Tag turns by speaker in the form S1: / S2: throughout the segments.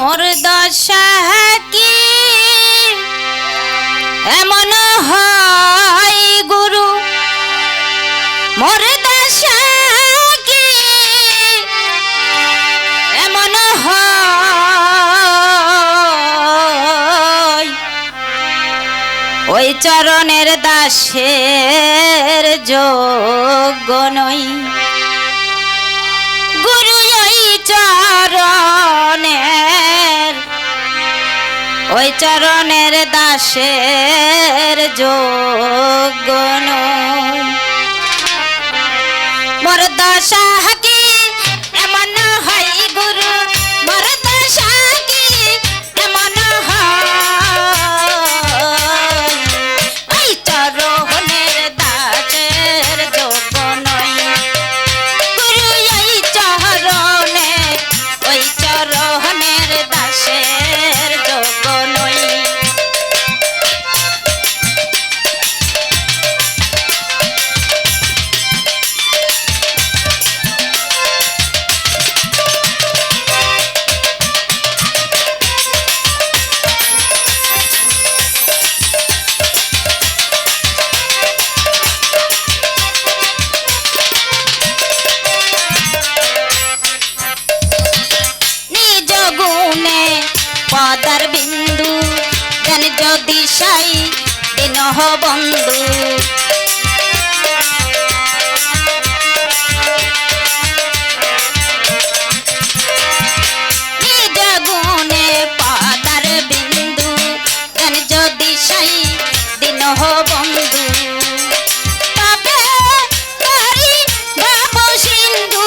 S1: মোর দশা কি এমন হয় গুরু, মোর দশা কি এমন হয়, ওই চরণের দাসের যোগ্য নই গুরু, ওই চরণের, ওই চরণের দাসের যোগ্য নই। মোর দশা কি এমন হয় গুরু, মোর দশা কি এমন হয়, ওই চরণের দাসের যোগ্য নই গুরু, ওই চরণের, ওই চরণের দাসের যোগ্য নই। নিজ গুণে পদার বিন্দু দেন যদি সাই দিন বন্ধু, নিজ গুণে পদার বিন্দু দেন যদি সাই দিন বন্ধু, তবে তারি ভাব সিন্ধু,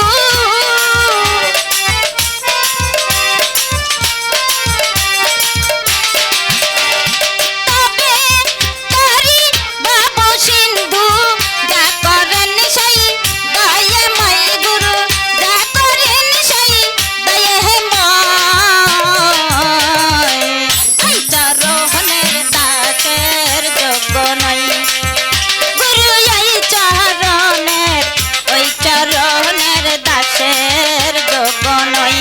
S1: তবে তারি ভাব সিন্ধু, যা করেন সেই দয়ে মই গুরু, যা করেন সেই দয়ে মই, ওই চরণের দাসের যোগ্য নই গুরু, ওই চরণের, ওই চরণের দাসের যোগ্য নই।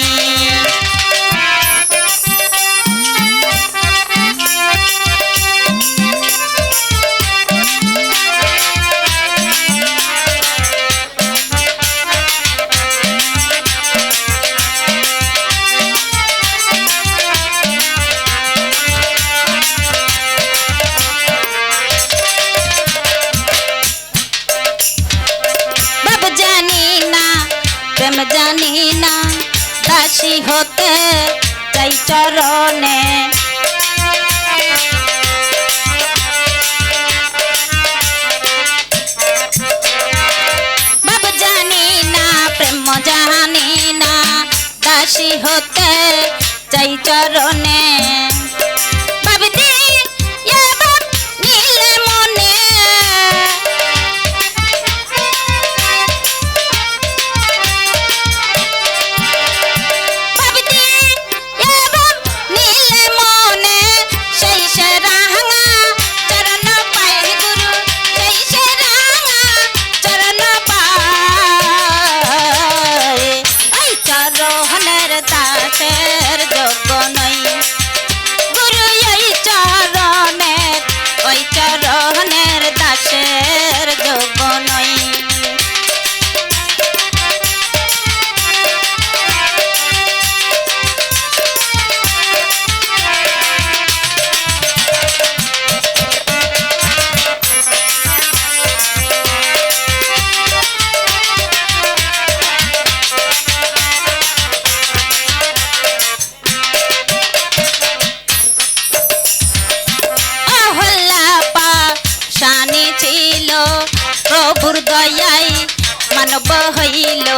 S1: বাব জানি না, প্রেম জানি না, দাসী হতে চাই চরণে, বাব জানি না, প্রেম জানি না, দাসী হতে চাই চরণে, ভাবতে এবার নীলে মনে, ভাবতে এবার নীলে মনে, সেই সে রাঙা চরণ পাই গুরু, সেই সে রাঙা চরণ পাই, ওই চরণের দাসের যোগ্য নই গুরু, ওই চরণের, ওই চরণের দাসের যোগ্য নই। অহল্যা পাশানি ছিল, প্রভুর দয়ায় মানব হইল,